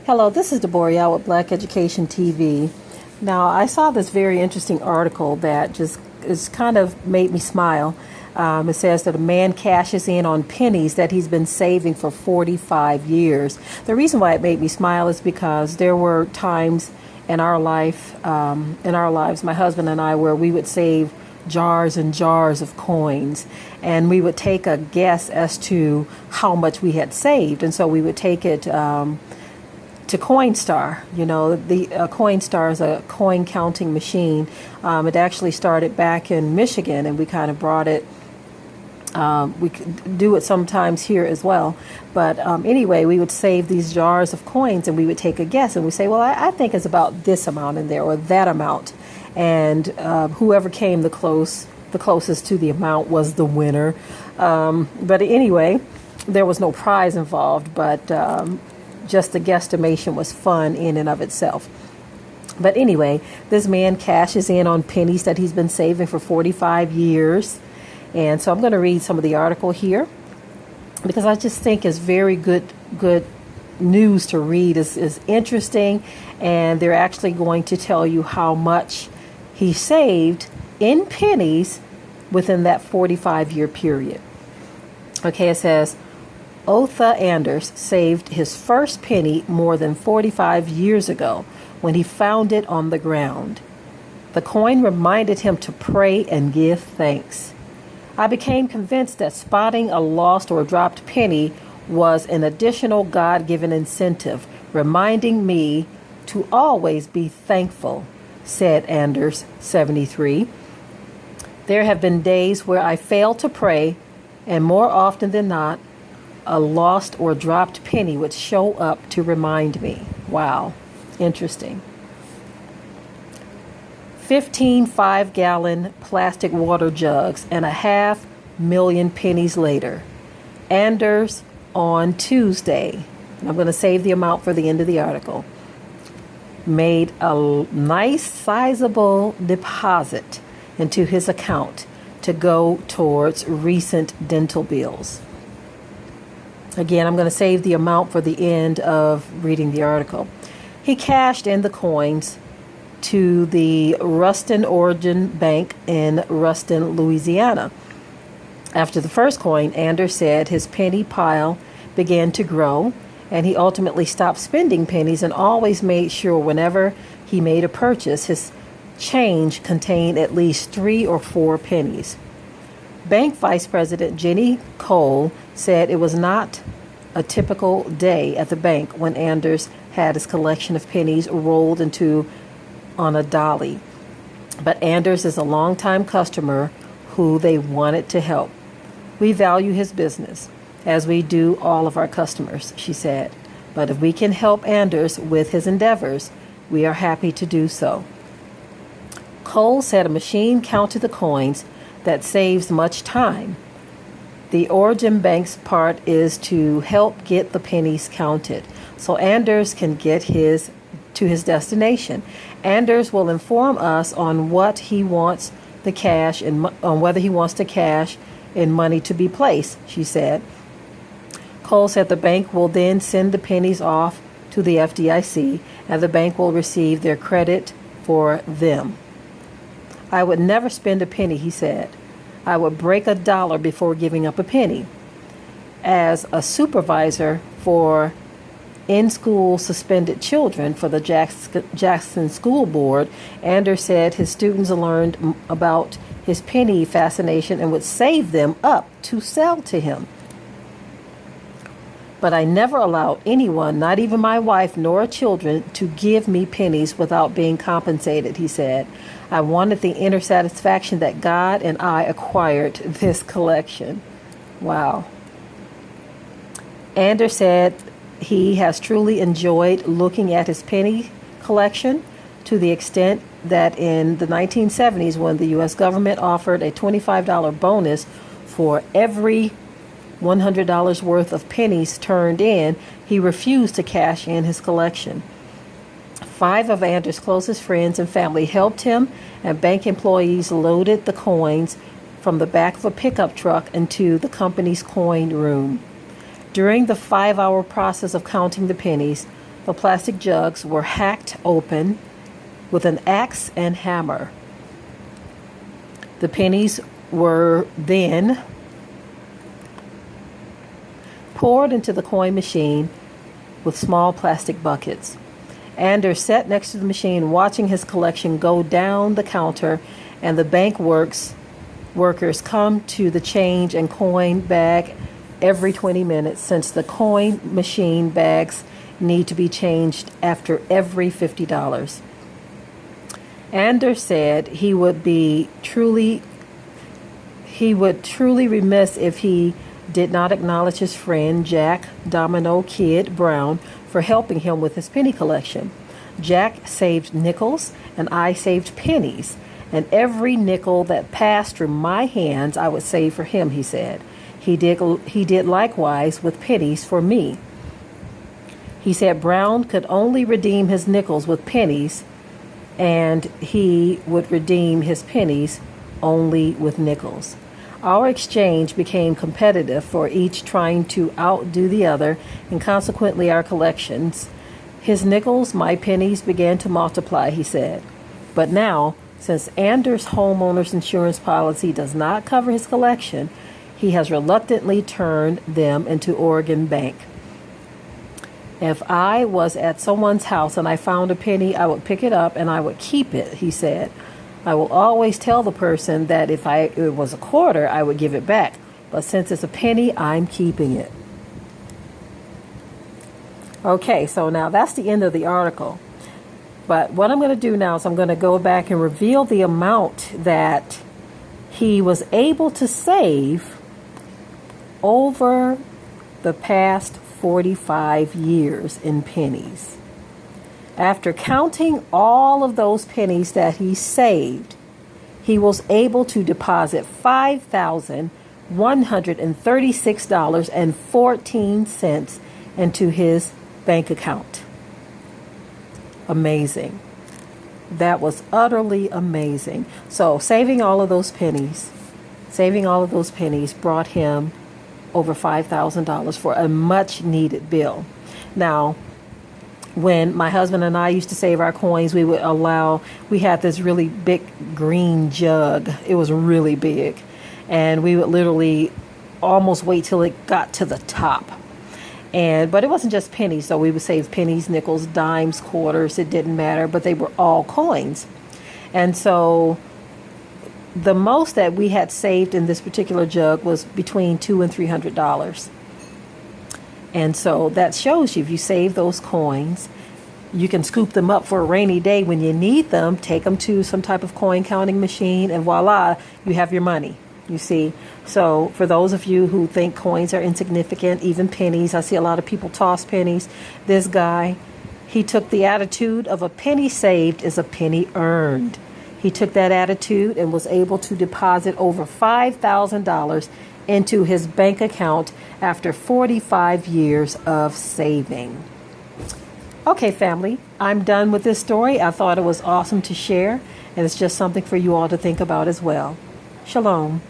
Hello, this is Deborah with Black Education TV. Now, I saw this very interesting article that just is kind of made me smile. It says that a man cashes in on pennies that he's been saving for 45 years. The reason why it made me smile is because there were times in our lives, my husband and I, where we would save jars and jars of coins, and we would take a guess as to how much we had saved, and so we would take it to Coinstar. You know, the Coinstar is a coin counting machine. It actually started back in Michigan, and we kind of brought it. We could do it sometimes here as well. But anyway, we would save these jars of coins, and we would take a guess, and we say, well, I think it's about this amount in there or that amount. And whoever came the closest to the amount was the winner. But anyway, there was no prize involved, but just the guesstimation was fun in and of itself. But anyway, this man cashes in on pennies that he's been saving for 45 years. And so I'm going to read some of the article here because I just think it's very good news to read. Is interesting, and they're actually going to tell you how much he saved in pennies within that 45-year period. Okay, it says, Otha Anders saved his first penny more than 45 years ago when he found it on the ground. The coin reminded him to pray and give thanks. I became convinced that spotting a lost or dropped penny was an additional God-given incentive, reminding me to always be thankful, said Anders, 73. There have been days where I failed to pray, and more often than not, a lost or dropped penny would show up to remind me. Wow, interesting. 15 5-gallon plastic water jugs and 500,000 pennies later. Anders on Tuesday, and I'm going to save the amount for the end of the article, made a nice sizable deposit into his account to go towards recent dental bills. Again, I'm going to save the amount for the end of reading the article. He cashed in the coins to the Ruston Origin Bank in Ruston, Louisiana. After the first coin, Anders said his penny pile began to grow, and he ultimately stopped spending pennies and always made sure whenever he made a purchase, his change contained at least 3 or 4 pennies. Bank Vice President Jenny Cole said it was not a typical day at the bank when Anders had his collection of pennies rolled into on a dolly. But Anders is a longtime customer who they wanted to help. We value his business, as we do all of our customers, she said. But if we can help Anders with his endeavors, we are happy to do so. Cole said a machine counted the coins that saves much time. The Origin Bank's part is to help get the pennies counted so Anders can get to his destination. Anders will inform us on what he wants the cash and on whether he wants the cash in money to be placed, she said. Cole said the bank will then send the pennies off to the FDIC and the bank will receive their credit for them. I would never spend a penny, he said. I would break $1 before giving up a penny. As a supervisor for in-school suspended children for the Jackson School Board, Anders said his students learned about his penny fascination and would save them up to sell to him. But I never allowed anyone, not even my wife nor children, to give me pennies without being compensated, he said. I wanted the inner satisfaction that God and I acquired this collection. Wow. Anders said he has truly enjoyed looking at his penny collection to the extent that in the 1970s, when the U.S. government offered a $25 bonus for every $100 worth of pennies turned in, he refused to cash in his collection. 5 of Anders' closest friends and family helped him, and bank employees loaded the coins from the back of a pickup truck into the company's coin room. During the 5-hour process of counting the pennies, The plastic jugs were hacked open with an axe and hammer. The pennies were then poured into the coin machine with small plastic buckets. Anders sat next to the machine watching his collection go down the counter, and the bank workers come to the change and coin bag every 20 minutes, since the coin machine bags need to be changed after every $50. Anders said he would truly remiss if he did not acknowledge his friend Jack Domino Kid Brown for helping him with his penny collection. Jack saved nickels and I saved pennies, and every nickel that passed through my hands I would save for him, he said. He did likewise with pennies for me. He said Brown could only redeem his nickels with pennies, and he would redeem his pennies only with nickels. Our exchange became competitive, for each trying to outdo the other, and consequently our collections. His nickels, my pennies, began to multiply, he said. But now, since Anders' homeowner's insurance policy does not cover his collection, he has reluctantly turned them into Oregon Bank. If I was at someone's house and I found a penny, I would pick it up and I would keep it, he said. I will always tell the person that if it was a quarter, I would give it back. But since it's a penny, I'm keeping it. Okay, so now that's the end of the article. But what I'm going to do now is I'm going to go back and reveal the amount that he was able to save over the past 45 years in pennies. After counting all of those pennies that he saved, he was able to deposit $5,136.14 into his bank account. Amazing. That was utterly amazing. So saving all of those pennies brought him over $5,000 for a much needed bill. Now, when my husband and I used to save our coins, we had this really big green jug. It was really big. And we would literally almost wait till it got to the top. But it wasn't just pennies. So we would save pennies, nickels, dimes, quarters. It didn't matter, but they were all coins. And so the most that we had saved in this particular jug was between $200 and $300. And so that shows you, if you save those coins, you can scoop them up for a rainy day when you need them, take them to some type of coin counting machine, and voila, you have your money, you see. So for those of you who think coins are insignificant, even pennies, I see a lot of people toss pennies. This guy, he took the attitude of a penny saved is a penny earned. He took that attitude and was able to deposit over $5,000 into his bank account after 45 years of saving. Okay, family, I'm done with this story. I thought it was awesome to share, and it's just something for you all to think about as well. Shalom.